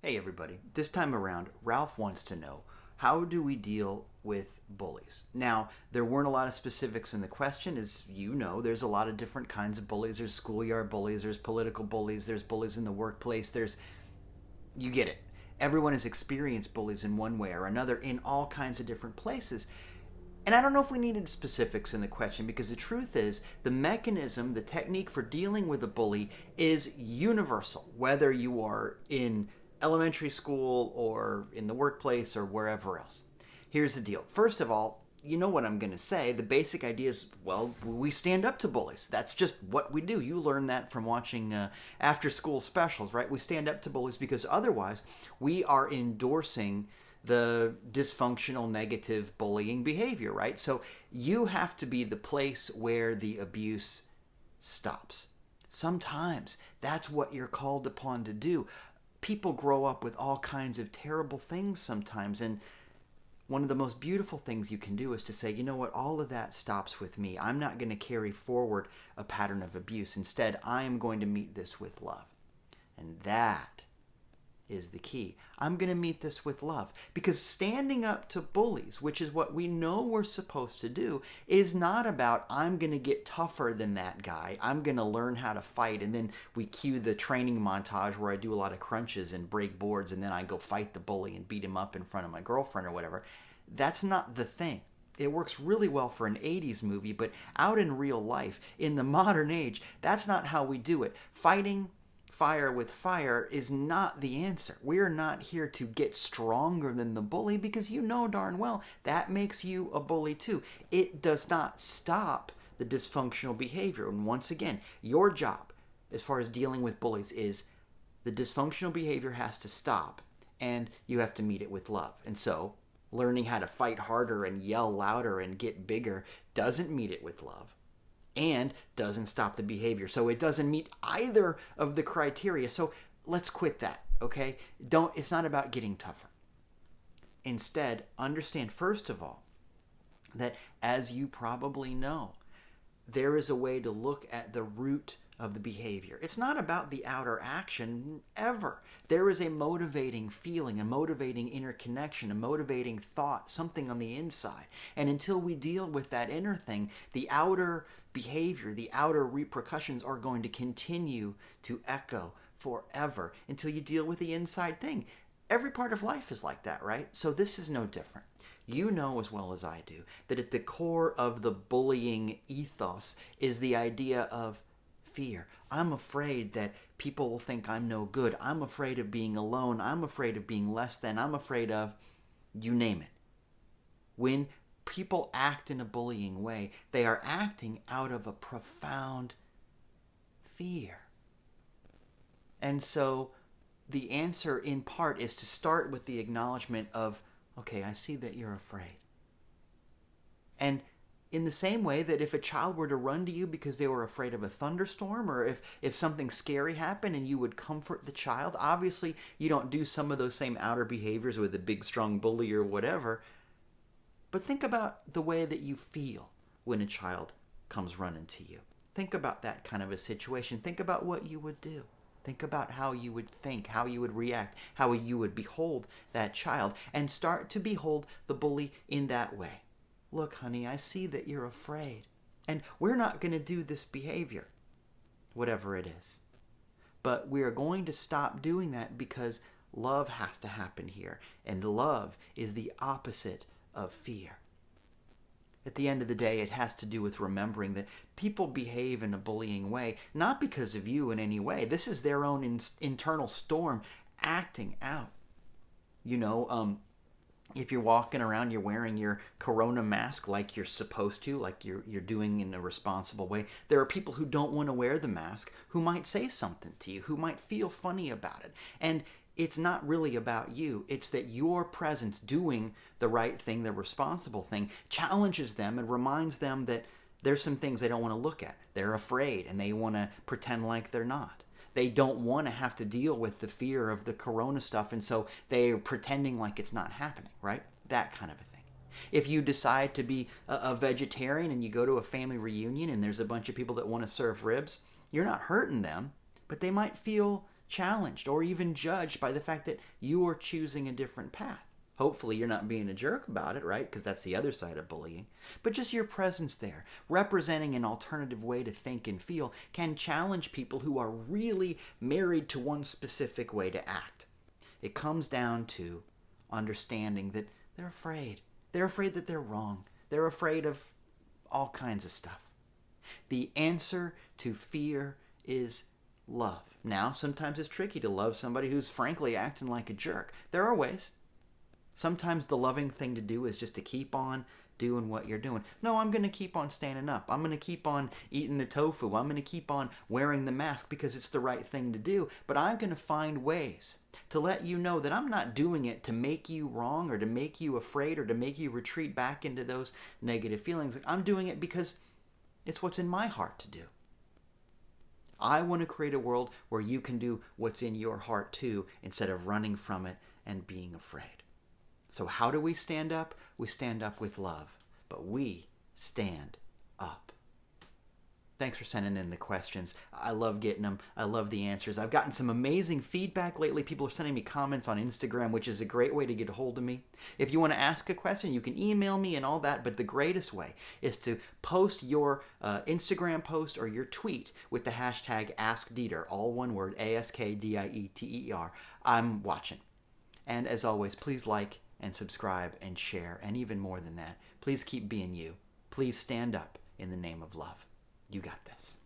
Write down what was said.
Hey everybody, this time around, Ralph wants to know, how do we deal with bullies? Now, there weren't a lot of specifics in the question. As you know, there's a lot of different kinds of bullies. There's schoolyard bullies, there's political bullies, there's bullies in the workplace, you get it. Everyone has experienced bullies in one way or another in all kinds of different places. And I don't know if we needed specifics in the question, because the truth is the mechanism, the technique for dealing with a bully is universal, whether you are in elementary school or in the workplace or wherever else. Here's the deal. First of all, you know what I'm going to say. The basic idea is, well, we stand up to bullies. That's just what we do. You learn that from watching after-school specials, right? We stand up to bullies because otherwise we are endorsing the dysfunctional, negative bullying behavior, right? So you have to be the place where the abuse stops. Sometimes that's what you're called upon to do. People grow up with all kinds of terrible things sometimes, and one of the most beautiful things you can do is to say, you know what, all of that stops with me. I'm not going to carry forward a pattern of abuse. Instead, I am going to meet this with love. And that is the key. I'm going to meet this with love, because standing up to bullies, which is what we know we're supposed to do, is not about I'm going to get tougher than that guy. I'm going to learn how to fight, and then we cue the training montage where I do a lot of crunches and break boards, and then I go fight the bully and beat him up in front of my girlfriend or whatever. That's not the thing. It works really well for an 80s movie, but out in real life, in the modern age, that's not how we do it. Fighting fire with fire is not the answer. We're not here to get stronger than the bully, because you know darn well that makes you a bully too. It does not stop the dysfunctional behavior. And once again, your job as far as dealing with bullies is the dysfunctional behavior has to stop, and you have to meet it with love. And so learning how to fight harder and yell louder and get bigger doesn't meet it with love and doesn't stop the behavior. So it doesn't meet either of the criteria. So let's quit that, okay? It's not about getting tougher. Instead, understand, first of all, that as you probably know, there is a way to look at the root of the behavior. It's not about the outer action, ever. There is a motivating feeling, a motivating inner connection, a motivating thought, something on the inside. And until we deal with that inner thing, the outer behavior, the outer repercussions are going to continue to echo forever until you deal with the inside thing. Every part of life is like that, right? So this is no different. You know as well as I do that at the core of the bullying ethos is the idea of fear. I'm afraid that people will think I'm no good. I'm afraid of being alone. I'm afraid of being less than. I'm afraid of, you name it. When people act in a bullying way, they are acting out of a profound fear. And so the answer in part is to start with the acknowledgement of, okay, I see that you're afraid. And in the same way that if a child were to run to you because they were afraid of a thunderstorm, or if something scary happened and you would comfort the child, obviously you don't do some of those same outer behaviors with a big strong bully or whatever. But think about the way that you feel when a child comes running to you. Think about that kind of a situation. Think about what you would do. Think about how you would think, how you would react, how you would behold that child, and start to behold the bully in that way. Look, honey, I see that you're afraid, and we're not going to do this behavior, whatever it is. But we are going to stop doing that because love has to happen here, and love is the opposite of fear. At the end of the day, it has to do with remembering that people behave in a bullying way, not because of you in any way. This is their own internal storm acting out. If you're walking around, you're wearing your corona mask like you're supposed to, like you're doing in a responsible way, there are people who don't want to wear the mask, who might say something to you, who might feel funny about it. And it's not really about you. It's that your presence doing the right thing, the responsible thing, challenges them and reminds them that there's some things they don't want to look at. They're afraid and they want to pretend like they're not. They don't want to have to deal with the fear of the corona stuff, and so they're pretending like it's not happening, right? That kind of a thing. If you decide to be a vegetarian and you go to a family reunion and there's a bunch of people that want to serve ribs, you're not hurting them, but they might feel challenged or even judged by the fact that you are choosing a different path. Hopefully you're not being a jerk about it, right? Because that's the other side of bullying. But just your presence there, representing an alternative way to think and feel, can challenge people who are really married to one specific way to act. It comes down to understanding that they're afraid. They're afraid that they're wrong. They're afraid of all kinds of stuff. The answer to fear is love. Now, sometimes it's tricky to love somebody who's frankly acting like a jerk. There are ways. Sometimes the loving thing to do is just to keep on doing what you're doing. No, I'm going to keep on standing up. I'm going to keep on eating the tofu. I'm going to keep on wearing the mask because it's the right thing to do. But I'm going to find ways to let you know that I'm not doing it to make you wrong or to make you afraid or to make you retreat back into those negative feelings. I'm doing it because it's what's in my heart to do. I want to create a world where you can do what's in your heart too, instead of running from it and being afraid. So how do we stand up? We stand up with love, but we stand up. Thanks for sending in the questions. I love getting them. I love the answers. I've gotten some amazing feedback lately. People are sending me comments on Instagram, which is a great way to get a hold of me. If you want to ask a question, you can email me and all that, but the greatest way is to post your Instagram post or your tweet with the hashtag AskDieter, all one word, AskDieter. I'm watching. And as always, please like and subscribe and share, and even more than that, please keep being you. Please stand up in the name of love. You got this.